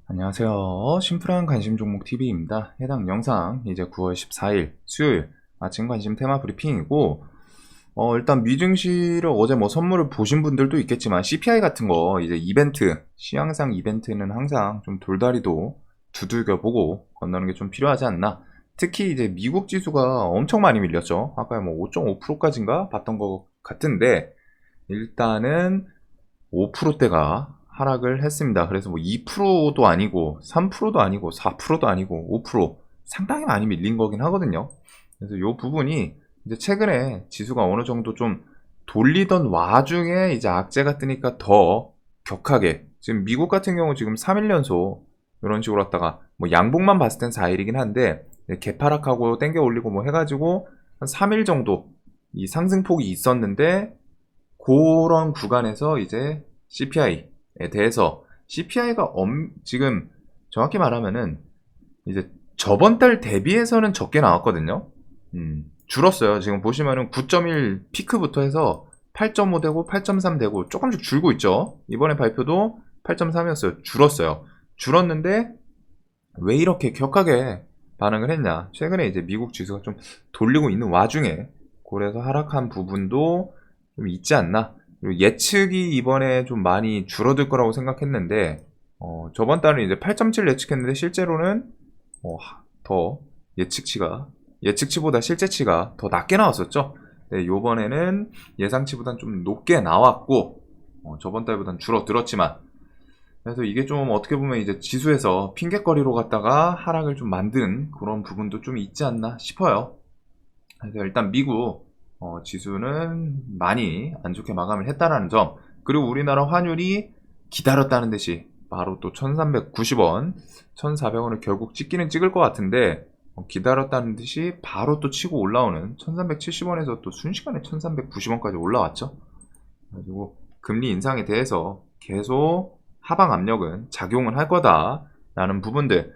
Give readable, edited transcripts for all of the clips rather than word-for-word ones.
안녕하세요. 심플한 관심 종목 TV입니다. 해당 영상 이제 9월 14일 수요일 아침 관심 테마 브리핑이고, 일단 미증시를 어제 뭐 선물을 보신 분들도 있겠지만 CPI 같은 거 이제 이벤트, 시황상 이벤트는 항상 좀 돌다리도 두들겨 보고 건너는 게 좀 필요하지 않나. 특히 이제 미국 지수가 엄청 많이 밀렸죠. 아까 뭐 5.5%까지인가 봤던 것 같은데, 일단은 5%대가 하락을 했습니다. 그래서 뭐 2%도 아니고 3%도 아니고 4%도 아니고 5% 상당히 많이 밀린 거긴 하거든요. 그래서 이 부분이 이제 최근에 지수가 어느 정도 좀 돌리던 와중에 이제 악재가 뜨니까 더 격하게, 지금 미국 같은 경우 지금 3일 연속 이런 식으로 왔다가 뭐 양봉만 봤을 땐 4일이긴 한데 개파락하고 땡겨 올리고 뭐 해가지고 한 3일 정도 이 상승폭이 있었는데, 그런 구간에서 이제 CPI에 대해서 CPI가 지금 정확히 말하면은 이제 저번 달 대비해서는 적게 나왔거든요. 줄었어요. 지금 보시면은 9.1 피크부터 해서 8.5 되고 8.3 되고 조금씩 줄고 있죠. 이번에 발표도 8.3이었어요. 줄었어요. 줄었는데 왜 이렇게 격하게 반응을 했냐? 최근에 이제 미국 지수가 좀 돌리고 있는 와중에 그래서 하락한 부분도 좀 있지 않나? 그리고 예측이 이번에 좀 많이 줄어들 거라고 생각했는데, 저번 달은 이제 8.7 예측했는데 실제로는 더 예측치보다 실제치가 더 낮게 나왔었죠. 네, 요번에는 예상치보단 좀 높게 나왔고, 저번 달보단 줄어들었지만, 그래서 이게 좀 어떻게 보면 이제 지수에서 핑곗거리로 갔다가 하락을 좀 만든 그런 부분도 좀 있지 않나 싶어요. 그래서 일단 미국 지수는 많이 안 좋게 마감을 했다라는 점, 그리고 우리나라 환율이 기다렸다는 듯이 바로 또 1390원, 1400원을 결국 찍기는 찍을 것 같은데, 기다렸다는 듯이 바로 또 치고 올라오는 1370원에서 또 순식간에 1390원까지 올라왔죠. 그리고 금리 인상에 대해서 계속 하방 압력은 작용을 할 거다라는 부분들.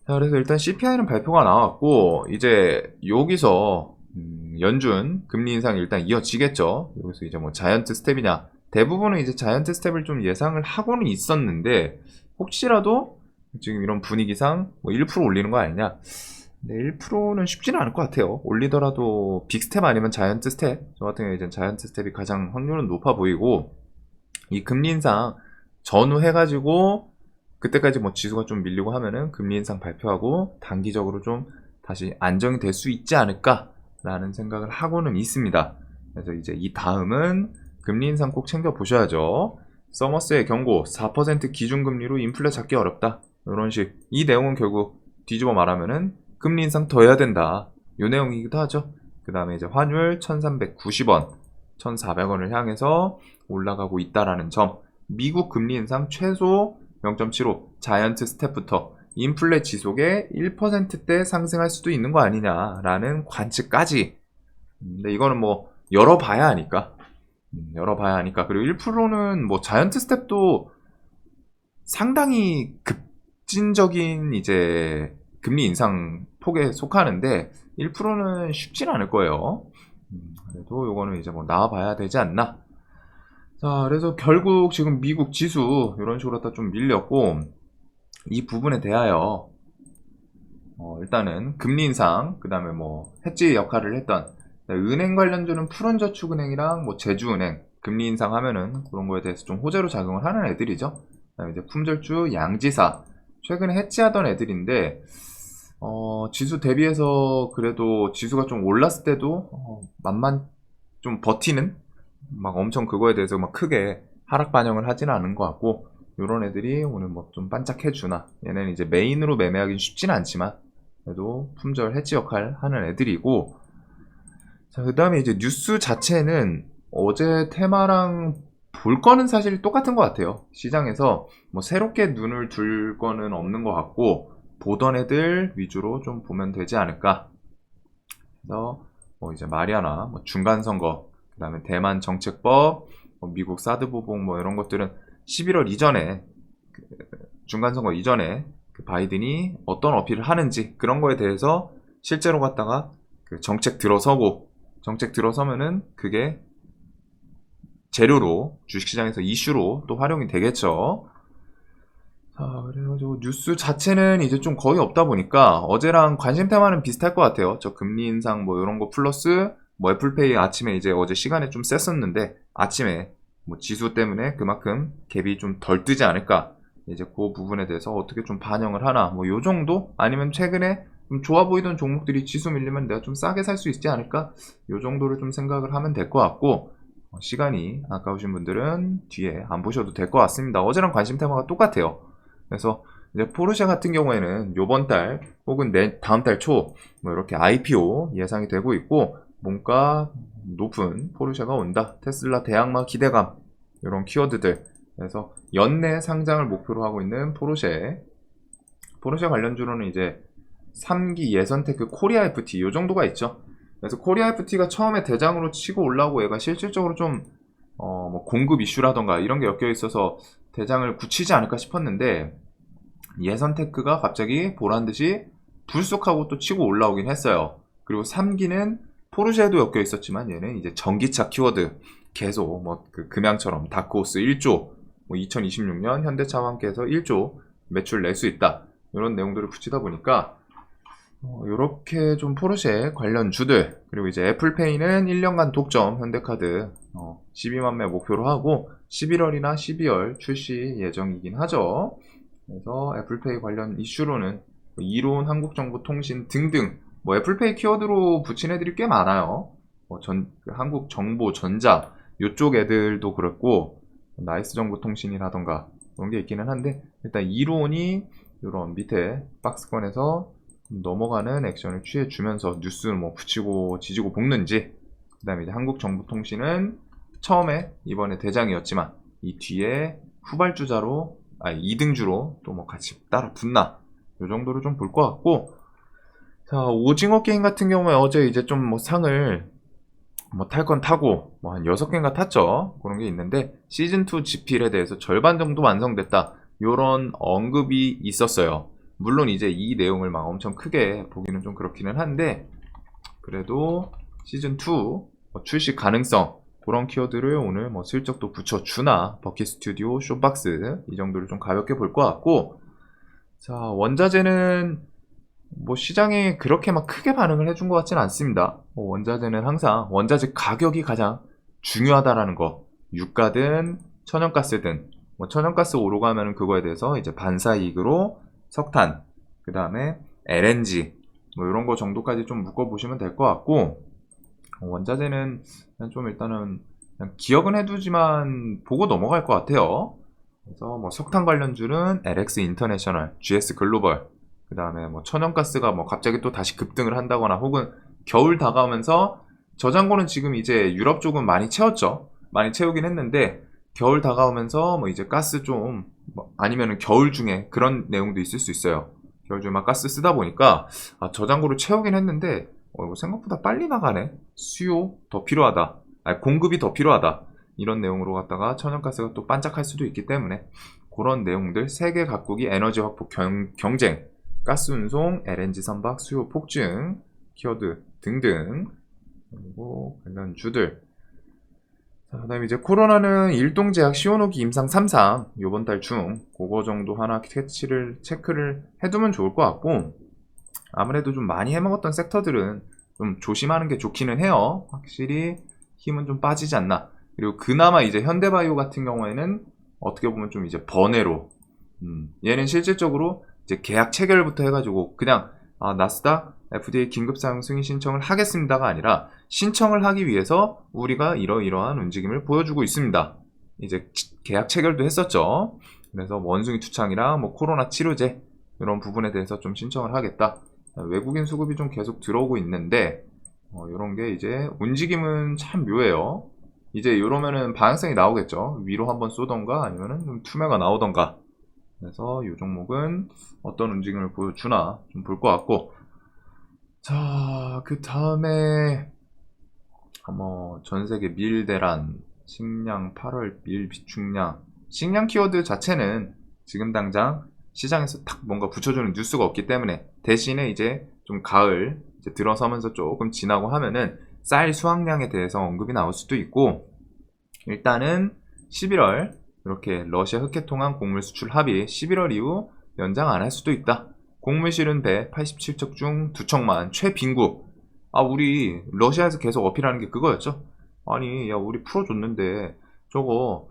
자, 그래서 일단 CPI는 발표가 나왔고, 이제 여기서 연준 금리 인상이 일단 이어지겠죠. 여기서 이제 뭐 자이언트 스텝이냐, 대부분은 이제 자이언트 스텝을 좀 예상을 하고는 있었는데, 혹시라도 지금 이런 분위기상 뭐 1% 올리는 거 아니냐. 근데 1%는 쉽지는 않을 것 같아요. 올리더라도 빅스텝 아니면 자이언트 스텝, 저 같은 경우에 이제 자이언트 스텝이 가장 확률은 높아 보이고, 이 금리 인상 전후해가지고 그때까지 뭐 지수가 좀 밀리고 하면은 금리 인상 발표하고 단기적으로 좀 다시 안정이 될 수 있지 않을까라는 생각을 하고는 있습니다. 그래서 이제 이 다음은 금리 인상 꼭 챙겨 보셔야죠. 서머스의 경고, 4% 기준금리로 인플레 잡기 어렵다, 이런 식. 이 내용은 결국 뒤집어 말하면은 금리 인상 더 해야 된다, 이 내용이기도 하죠. 그 다음에 이제 환율 1390원, 1400원을 향해서 올라가고 있다라는 점, 미국 금리 인상 최소 0.75 자이언트 스텝부터 인플레 지속에 1%대 상승할 수도 있는 거 아니냐라는 관측까지. 근데 이거는 뭐 열어봐야 하니까, 그리고 1%는 뭐 자이언트 스텝도 상당히 급진적인 이제 금리 인상 폭에 속하는데 1%는 쉽진 않을 거예요. 그래도 요거는 이제 뭐 나와봐야 되지 않나. 자, 그래서 결국 지금 미국 지수 이런 식으로 다 좀 밀렸고, 이 부분에 대하여 일단은 금리 인상, 그 다음에 뭐 해지 역할을 했던 은행 관련주는 푸른저축은행이랑 뭐 제주은행 금리 인상하면은 그런 거에 대해서 좀 호재로 작용을 하는 애들이죠. 그다음에 이제 품절주 양지사 최근에 해지하던 애들인데, 지수 대비해서 그래도 지수가 좀 올랐을 때도 만만 좀 버티는, 막 엄청 그거에 대해서 막 크게 하락 반영을 하지는 않은 것 같고, 요런 애들이 오늘 뭐 좀 반짝해주나. 얘네는 이제 메인으로 매매하기는 쉽지는 않지만 그래도 품절 해지 역할 하는 애들이고. 자, 그 다음에 이제 뉴스 자체는 어제 테마랑 볼 거는 사실 똑같은 것 같아요. 시장에서 뭐 새롭게 눈을 둘 거는 없는 것 같고, 보던 애들 위주로 좀 보면 되지 않을까. 그래서 뭐 이제 마리아나 뭐 중간 선거, 그다음에 대만 정책법, 뭐 미국 사드 보복 뭐 이런 것들은 11월 이전에, 중간 선거 이전에 그 바이든이 어떤 어필을 하는지 그런 거에 대해서 실제로 갖다가 그 정책 들어서고, 정책 들어서면은 그게 재료로 주식시장에서 이슈로 또 활용이 되겠죠. 그래가지고 뉴스 자체는 이제 좀 거의 없다 보니까 어제랑 관심 테마는 비슷할 것 같아요. 저 금리 인상 뭐 이런 거 플러스 뭐 애플페이 아침에 이제 어제 시간에 좀 셌었는데 아침에 뭐 지수 때문에 그만큼 갭이 좀 덜 뜨지 않을까. 이제 그 부분에 대해서 어떻게 좀 반영을 하나 뭐 요 정도 아니면 최근에 좀 좋아 보이던 종목들이 지수 밀리면 내가 좀 싸게 살 수 있지 않을까? 요 정도를 좀 생각을 하면 될 것 같고 시간이 아까우신 분들은 뒤에 안 보셔도 될 것 같습니다. 어제랑 관심 테마가 똑같아요. 그래서 이제 포르쉐 같은 경우에는 요번 달 혹은 다음 달 초 뭐 이렇게 IPO 예상이 되고 있고 뭔가 높은 포르쉐가 온다. 테슬라 대항마 기대감 이런 키워드들. 그래서 연내 상장을 목표로 하고 있는 포르쉐 관련주로는 이제 3기 예선테크 코리아 FT 요 정도가 있죠. 그래서 코리아 FT가 처음에 대장으로 치고 올라오고 얘가 실질적으로 좀 뭐 공급 이슈라던가 이런 게 엮여 있어서 대장을 굳히지 않을까 싶었는데 예선테크가 갑자기 보란듯이 불쑥하고 또 치고 올라오긴 했어요. 그리고 3기는 포르쉐에도 엮여 있었지만 얘는 이제 전기차 키워드 계속 뭐 그 금양처럼 다크호스 1조 뭐 2026년 현대차와 함께해서 1조 매출 낼 수 있다 이런 내용들을 붙이다 보니까 이렇게 좀 포르쉐 관련 주들 그리고 이제 애플페이는 1년간 독점 현대카드 12만 매 목표로 하고 11월이나 12월 출시 예정이긴 하죠. 그래서 애플페이 관련 이슈로는 이론, 한국정보통신 등등 뭐 애플페이 키워드로 붙인 애들이 꽤 많아요. 한국정보전자 이쪽 애들도 그렇고 나이스정보통신이라던가 그런 게 있기는 한데 일단 이론이 이런 밑에 박스권에서 넘어가는 액션을 취해주면서 뉴스를 뭐 붙이고 지지고 볶는지 그 다음에 이제 한국정보통신은 처음에 이번에 대장이었지만 이 뒤에 후발주자로 2등주로 또 뭐 같이 따라 붙나 이 정도를 좀 볼 것 같고 자 오징어 게임 같은 경우에 어제 이제 좀 뭐 상을 뭐 탈 건 타고 뭐 한 6개인가 탔죠. 그런 게 있는데 시즌2 지필에 대해서 절반 정도 완성됐다 요런 언급이 있었어요. 물론 이제 이 내용을 막 엄청 크게 보기는 좀 그렇기는 한데 그래도 시즌2 출시 가능성 그런 키워드를 오늘 뭐 슬쩍 또 붙여주나 버킷 스튜디오 쇼박스 이 정도를 좀 가볍게 볼 것 같고 자 원자재는 뭐 시장이 그렇게 막 크게 반응을 해준 것 같지는 않습니다. 원자재는 항상 원자재 가격이 가장 중요하다라는 거 유가든 천연가스든 뭐 천연가스 오르고 하면은 그거에 대해서 이제 반사이익으로 석탄 그 다음에 LNG 뭐 이런 거 정도까지 좀 묶어보시면 될 것 같고 원자재는 그냥 좀 일단은 그냥 기억은 해두지만 보고 넘어갈 것 같아요. 그래서 뭐 석탄 관련주는 LX 인터내셔널, GS 글로벌 그 다음에 뭐 천연가스가 뭐 갑자기 또 다시 급등을 한다거나 혹은 겨울 다가오면서 저장고는 지금 이제 유럽 쪽은 많이 채웠죠. 많이 채우긴 했는데 겨울 다가오면서 뭐 이제 가스 좀 뭐 아니면은 겨울 중에 그런 내용도 있을 수 있어요. 겨울 중에 막 가스 쓰다 보니까 저장고를 채우긴 했는데 이거 생각보다 빨리 나가네. 수요 더 필요하다. 공급이 더 필요하다. 이런 내용으로 갖다가 천연가스가 또 반짝할 수도 있기 때문에 그런 내용들 세계 각국이 에너지 확보 경쟁 가스 운송, LNG 선박, 수요 폭증, 키워드 등등 그리고 관련 주들 그 다음에 이제 코로나는 일동제약 시오노기 임상 3상 요번 달 중 그거 정도 하나 체크를 해두면 좋을 것 같고 아무래도 좀 많이 해먹었던 섹터들은 좀 조심하는 게 좋기는 해요. 확실히 힘은 좀 빠지지 않나. 그리고 그나마 이제 현대바이오 같은 경우에는 어떻게 보면 좀 이제 번외로 얘는 실질적으로 이제 계약 체결부터 해가지고 그냥 나스닥 FDA 긴급사용 승인 신청을 하겠습니다가 아니라 신청을 하기 위해서 우리가 이러이러한 움직임을 보여주고 있습니다. 이제 계약 체결도 했었죠. 그래서 원숭이 투창이랑 뭐 코로나 치료제 이런 부분에 대해서 좀 신청을 하겠다. 외국인 수급이 좀 계속 들어오고 있는데 이런 게 이제 움직임은 참 묘해요. 이제 이러면은 방향성이 나오겠죠. 위로 한번 쏘던가 아니면은 좀 투매가 나오던가. 그래서 이 종목은 어떤 움직임을 보여주나 좀 볼 것 같고 자 그 다음에 뭐 전세계 밀대란 식량 8월 밀 비축량 식량 키워드 자체는 지금 당장 시장에서 탁 뭔가 붙여주는 뉴스가 없기 때문에 대신에 이제 좀 가을 이제 들어서면서 조금 지나고 하면은 쌀 수확량에 대해서 언급이 나올 수도 있고 일단은 11월 이렇게 러시아 흑해 통한 곡물 수출 합의 11월 이후 연장 안 할 수도 있다. 곡물 실은 배 87척 중 2척만 최빈국. 우리 러시아에서 계속 어필하는 게 그거였죠. 아니, 야, 우리 풀어줬는데 저거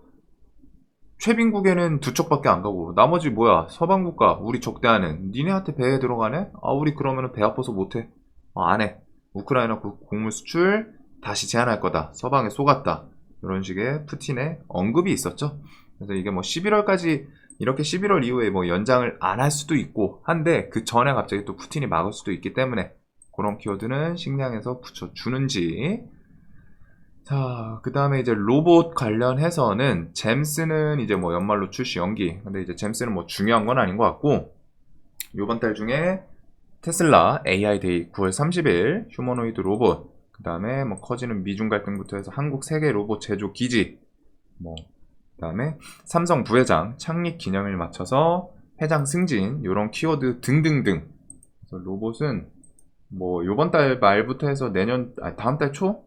최빈국에는 2척밖에 안 가고 나머지 뭐야? 서방국가 우리 적대하는 니네한테 배에 들어가네? 우리 그러면은 배 아파서 못해. 안 해. 우크라이나 곡물 수출 다시 제한할 거다. 서방에 속았다. 이런 식의 푸틴의 언급이 있었죠. 그래서 이게 뭐 11월까지 이렇게 11월 이후에 뭐 연장을 안 할 수도 있고 한데 그 전에 갑자기 또 푸틴이 막을 수도 있기 때문에 그런 키워드는 식량에서 붙여주는지. 자, 그 다음에 이제 로봇 관련해서는 잼스는 이제 뭐 연말로 출시 연기. 근데 이제 잼스는 뭐 중요한 건 아닌 것 같고, 요번 달 중에 테슬라 AI 데이 9월 30일 휴머노이드 로봇, 그 다음에 뭐 커지는 미중 갈등부터 해서 한국 세계 로봇 제조 기지, 그 다음에 삼성 부회장 창립 기념일 맞춰서 회장 승진, 요런 키워드 등등등. 그래서 로봇은 뭐 요번 달 말부터 해서 다음 달 초?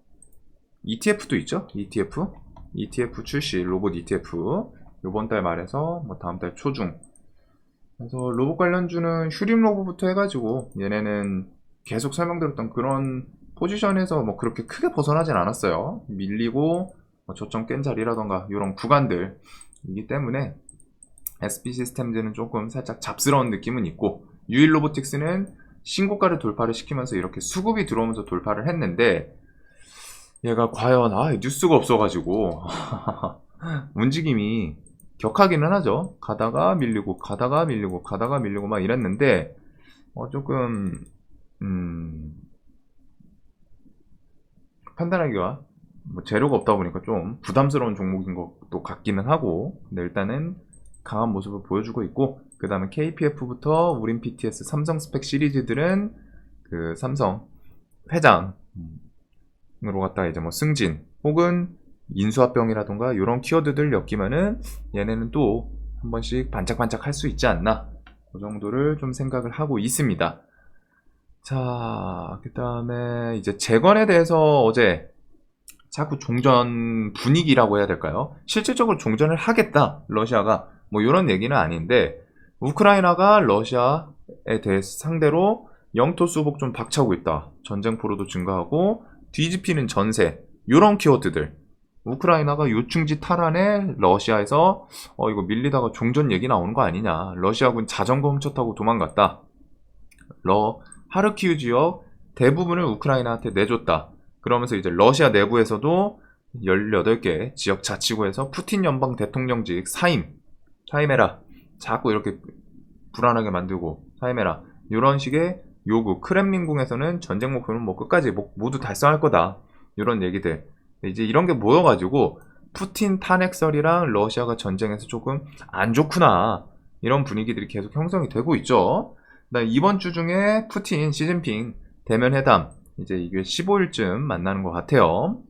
ETF도 있죠? ETF 출시, 로봇 ETF. 요번 달 말에서 뭐 다음 달 초중. 그래서 로봇 관련주는 휴림 로봇부터 해가지고 얘네는 계속 설명드렸던 그런 포지션에서 뭐 그렇게 크게 벗어나진 않았어요. 밀리고 뭐 저점 깬 자리라던가 이런 구간들이기 때문에 SP 시스템즈는 조금 살짝 잡스러운 느낌은 있고, 유일 로보틱스는 신고가를 돌파를 시키면서 이렇게 수급이 들어오면서 돌파를 했는데 얘가 과연 뉴스가 없어가지고 움직임이 격하기는 하죠. 가다가 밀리고 가다가 밀리고 가다가 밀리고 막 이랬는데 조금 판단하기가 뭐 재료가 없다 보니까 좀 부담스러운 종목인 것도 같기는 하고, 근데 일단은 강한 모습을 보여주고 있고, 그 다음에 KPF부터 우린 PTS 삼성 스펙 시리즈들은 그 삼성 회장 으로 갔다가 이제 뭐 승진 혹은 인수합병이라던가 이런 키워드들 엮이면은 얘네는 또 한 번씩 반짝반짝 할 수 있지 않나, 그 정도를 좀 생각을 하고 있습니다. 자, 그 다음에 이제 재건에 대해서 어제 자꾸 종전 분위기라고 해야 될까요? 실질적으로 종전을 하겠다 러시아가, 뭐 이런 얘기는 아닌데 우크라이나가 러시아에 대해서 상대로 영토 수복 좀 박차고 있다, 전쟁 포로도 증가하고 뒤집히는 전세, 요런 키워드들. 우크라이나가 요충지 탈환에 러시아에서 이거 밀리다가 종전 얘기 나오는 거 아니냐, 러시아군 자전거 훔쳤다고 도망갔다, 하르키우 지역 대부분을 우크라이나한테 내줬다. 그러면서 이제 러시아 내부에서도 18개 지역 자치구에서 푸틴 연방 대통령직 사임해라, 자꾸 이렇게 불안하게 만들고 사임해라, 이런 식의 요구. 크렘린궁에서는 전쟁 목표는 뭐 끝까지 모두 달성할 거다, 이런 얘기들. 이제 이런 게 모여가지고 푸틴 탄핵설이랑 러시아가 전쟁에서 조금 안 좋구나, 이런 분위기들이 계속 형성이 되고 있죠. 이번 주 중에 푸틴, 시진핑 대면 회담, 이제 이게 15일쯤 만나는 것 같아요.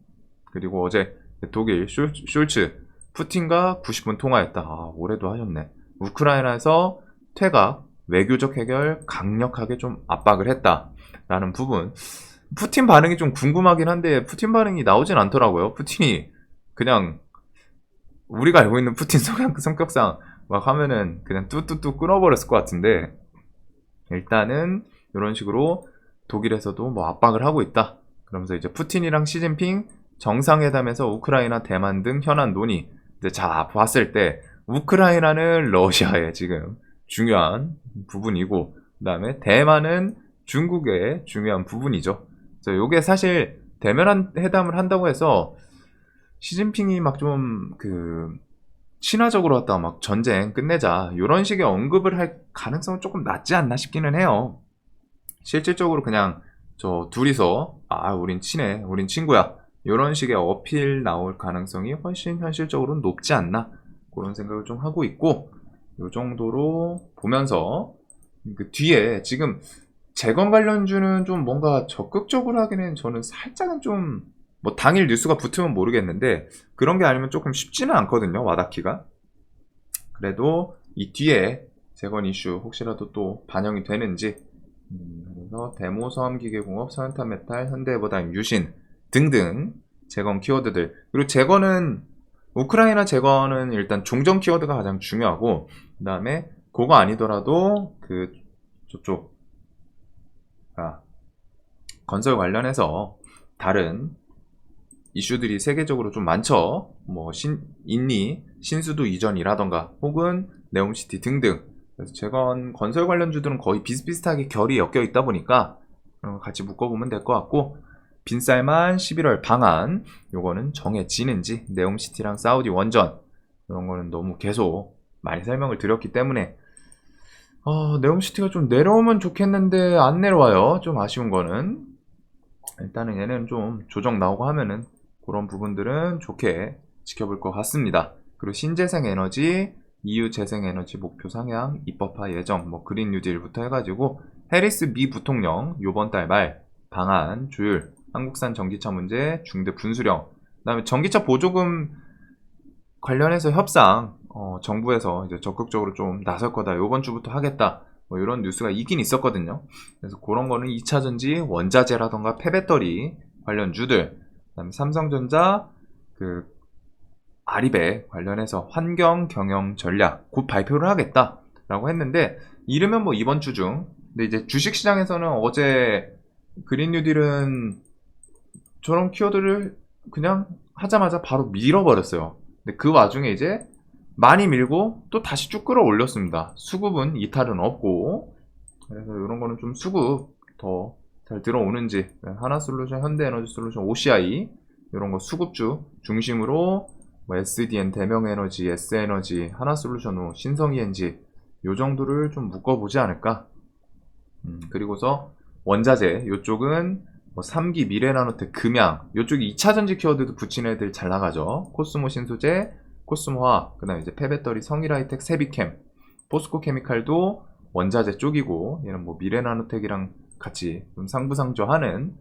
그리고 어제 독일 숄츠 푸틴과 90분 통화했다. 올해도 하셨네. 우크라이나에서 퇴각, 외교적 해결 강력하게 좀 압박을 했다라는 부분. 푸틴 반응이 좀 궁금하긴 한데 푸틴 반응이 나오진 않더라고요. 푸틴이 그냥 우리가 알고 있는 푸틴 성격상 막 하면은 그냥 뚜뚜뚜 끊어버렸을 것 같은데, 일단은 이런 식으로 독일에서도 뭐 압박을 하고 있다. 그러면서 이제 푸틴이랑 시진핑 정상회담에서 우크라이나, 대만 등 현안 논의. 자, 봤을 때 우크라이나는 러시아의 지금 중요한 부분이고, 그 다음에 대만은 중국의 중요한 부분이죠. 그래서 요게 사실 대면 회담을 한다고 해서 시진핑이 막 좀 친화적으로 왔다가 막 전쟁 끝내자 이런 식의 언급을 할 가능성은 조금 낮지 않나 싶기는 해요. 실질적으로 그냥 저 둘이서 우린 친해, 우린 친구야, 이런 식의 어필 나올 가능성이 훨씬 현실적으로 높지 않나, 그런 생각을 좀 하고 있고, 이 정도로 보면서 그 뒤에 지금 재건 관련주는 좀 뭔가 적극적으로 하기는 저는 살짝은 좀 뭐 당일 뉴스가 붙으면 모르겠는데 그런 게 아니면 조금 쉽지는 않거든요, 와닿기가. 그래도 이 뒤에 재건 이슈 혹시라도 또 반영이 되는지. 그래서 대모서암기계공업, 서현탄메탈, 현대해버다임, 유신 등등 재건 키워드들. 그리고 재건은 우크라이나 재건은 일단 종전 키워드가 가장 중요하고, 그 다음에 그거 아니더라도 그 저쪽 건설 관련해서 다른 이슈들이 세계적으로 좀 많죠. 뭐 인니, 신수도 이전이라던가 혹은 네옴시티 등등. 그래서 재건 건설 관련주들은 거의 비슷비슷하게 결이 엮여 있다 보니까 같이 묶어보면 될 것 같고, 빈쌀만 11월 방한 요거는 정해지는지, 네옴시티랑 사우디 원전 이런 거는 너무 계속 많이 설명을 드렸기 때문에 네옴시티가 좀 내려오면 좋겠는데 안 내려와요. 좀 아쉬운 거는 일단은 얘는 좀 조정 나오고 하면은 그런 부분들은 좋게 지켜볼 것 같습니다. 그리고 신재생에너지, EU 재생에너지 목표 상향, 입법화 예정, 뭐 그린 뉴딜부터 해가지고 해리스 미 부통령 요번 달 말 방한 조율, 한국산 전기차 문제, 중대 분수령, 그다음에 전기차 보조금 관련해서 협상, 정부에서 이제 적극적으로 좀 나설 거다. 요번 주부터 하겠다. 뭐 이런 뉴스가 있긴 있었거든요. 그래서 그런 거는 2차 전지, 원자재라던가 폐배터리 관련주들, 그다음에 삼성전자, 그 아리백 관련해서 환경 경영 전략 곧 발표를 하겠다라고 했는데, 이르면 뭐 이번 주 중. 근데 이제 주식시장에서는 어제 그린 뉴딜은 저런 키워드를 그냥 하자마자 바로 밀어버렸어요. 근데 그 와중에 이제 많이 밀고 또 다시 쭉 끌어올렸습니다. 수급은 이탈은 없고, 그래서 이런 거는 좀 수급 더 잘 들어오는지, 하나솔루션, 현대에너지솔루션, OCI 이런 거 수급주 중심으로 뭐 SDN, 대명에너지, S에너지, 하나솔루션, 신성이엔지 요 정도를 좀 묶어보지 않을까. 그리고서 원자재 요쪽은 뭐 3기 미래나노텍, 금양 요쪽이 2차전지 키워드도 붙인 애들 잘 나가죠. 코스모 신소재, 코스모화학, 그 다음에 이제 폐배터리 성일하이텍, 세비캠, 포스코 케미칼도 원자재 쪽이고, 얘는 뭐 미래나노텍이랑 같이 좀 상부상조하는.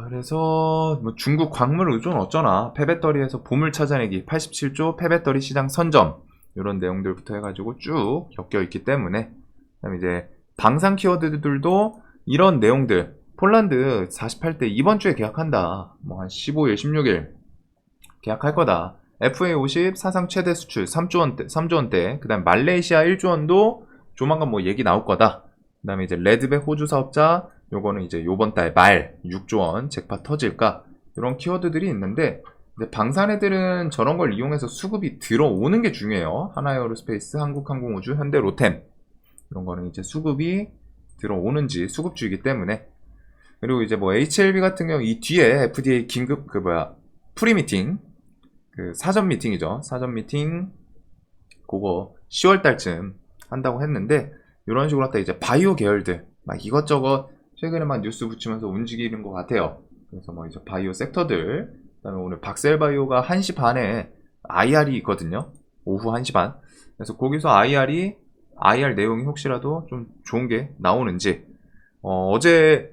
그래서 뭐 중국 광물 의존 어쩌나, 폐배터리에서 보물 찾아내기, 87조 폐배터리 시장 선점 이런 내용들부터 해가지고 쭉 엮여 있기 때문에, 그다음에 이제 방산 키워드들도 이런 내용들, 폴란드 48대 이번 주에 계약한다. 뭐 한 15일, 16일 계약할 거다. FA50 사상 최대 수출 3조 원대, 3조 원대. 그다음 말레이시아 1조 원도 조만간 뭐 얘기 나올 거다. 그다음에 이제 레드백 호주 사업자, 요거는 이제 요번 달 말 6조 원 잭팟 터질까? 이런 키워드들이 있는데, 근데 방산 애들은 저런 걸 이용해서 수급이 들어오는 게 중요해요. 하나에어로스페이스, 한국항공우주, 현대로템 이런 거는 이제 수급이 들어오는지, 수급주이기 때문에. 그리고 이제 뭐 HLB 같은 경우 이 뒤에 FDA 긴급 프리 미팅, 그 사전 미팅이죠. 사전 미팅 그거 10월 달쯤 한다고 했는데, 이런 식으로 하다 이제 바이오 계열들 막 이것저것 최근에 막 뉴스 붙이면서 움직이는 것 같아요. 그래서 뭐 이제 바이오 섹터들, 그다음에 오늘 박셀바이오가 1시 반에 IR이 있거든요. 오후 1시 반. 그래서 거기서 IR 내용이 혹시라도 좀 좋은 게 나오는지, 어제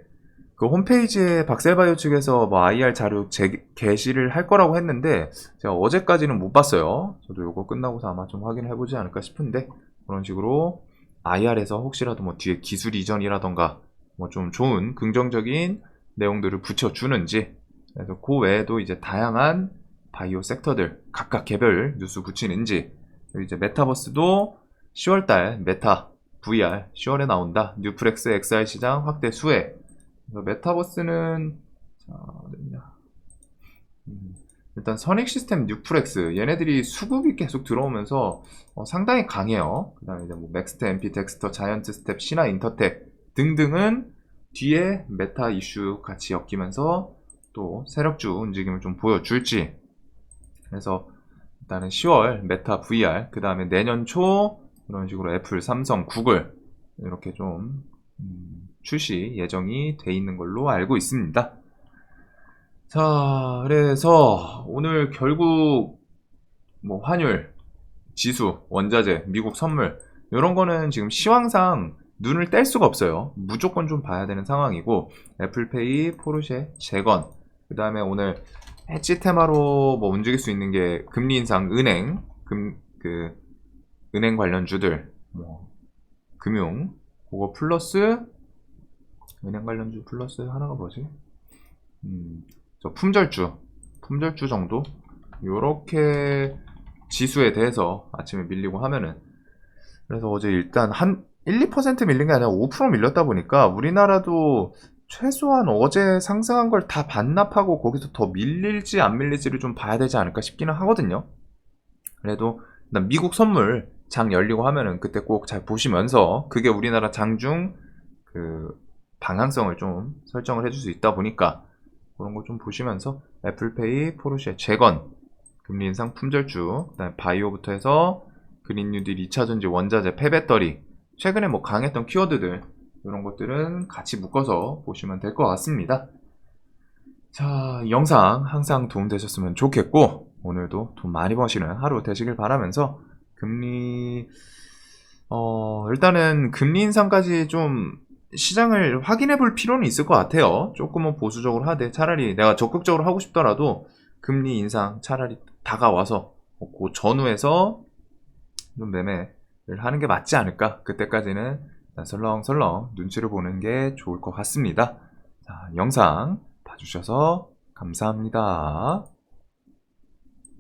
그 홈페이지에 박셀바이오 측에서 뭐 IR 자료 게시를 할 거라고 했는데 제가 어제까지는 못 봤어요. 저도 요거 끝나고서 아마 좀 확인해 보지 않을까 싶은데, 그런 식으로 IR에서 혹시라도 뭐 뒤에 기술 이전이라던가 뭐 좀 좋은 긍정적인 내용들을 붙여주는지, 그래서 그 외에도 이제 다양한 바이오 섹터들 각각 개별 뉴스 붙이는지, 그리고 이제 메타버스도 10월달 메타 VR 10월에 나온다. 뉴플렉스 XR 시장 확대 수혜. 그래서 메타버스는 어딨냐? 일단 선익 시스템, 뉴플렉스 얘네들이 수급이 계속 들어오면서 상당히 강해요. 그 다음에 이제 뭐 맥스트, MP, 덱스터, 자이언트 스텝, 신화 인터텍 등등은 뒤에 메타 이슈 같이 엮이면서 또 세력주 움직임을 좀 보여줄지. 그래서 일단은 10월 메타 VR, 그 다음에 내년 초 이런 식으로 애플, 삼성, 구글 이렇게 좀 출시 예정이 돼 있는 걸로 알고 있습니다. 자, 그래서 오늘 결국 뭐 환율, 지수, 원자재, 미국 선물 이런 거는 지금 시황상 눈을 뗄 수가 없어요. 무조건 좀 봐야 되는 상황이고, 애플페이, 포르쉐, 재건, 그 다음에 오늘 해치 테마로 뭐 움직일 수 있는 게 금리 인상, 은행, 은행 관련주들, 뭐 금융, 그거 플러스 은행 관련주 플러스 하나가 뭐지? 저 품절주 정도? 요렇게 지수에 대해서 아침에 밀리고 하면은, 그래서 어제 일단 한 1, 2% 밀린 게 아니라 5% 밀렸다 보니까 우리나라도 최소한 어제 상승한 걸 다 반납하고 거기서 더 밀릴지 안 밀릴지를 좀 봐야 되지 않을까 싶기는 하거든요. 그래도 일단 미국 선물 장 열리고 하면은 그때 꼭 잘 보시면서, 그게 우리나라 장중 그 방향성을 좀 설정을 해줄 수 있다 보니까 그런 거 좀 보시면서 애플페이, 포르쉐, 재건, 금리 인상, 품절주, 그다음에 바이오부터 해서 그린 뉴딜, 2차전지, 원자재, 폐배터리, 최근에 뭐 강했던 키워드들, 이런 것들은 같이 묶어서 보시면 될 것 같습니다. 자, 이 영상 항상 도움되셨으면 좋겠고, 오늘도 돈 많이 버시는 하루 되시길 바라면서, 금리, 일단은 금리 인상까지 좀 시장을 확인해 볼 필요는 있을 것 같아요. 조금은 보수적으로 하되, 차라리 내가 적극적으로 하고 싶더라도 금리 인상 차라리 다가와서 그 전후에서 좀 매매를 하는 게 맞지 않을까. 그때까지는 설렁설렁 눈치를 보는 게 좋을 것 같습니다. 자, 영상 봐주셔서 감사합니다.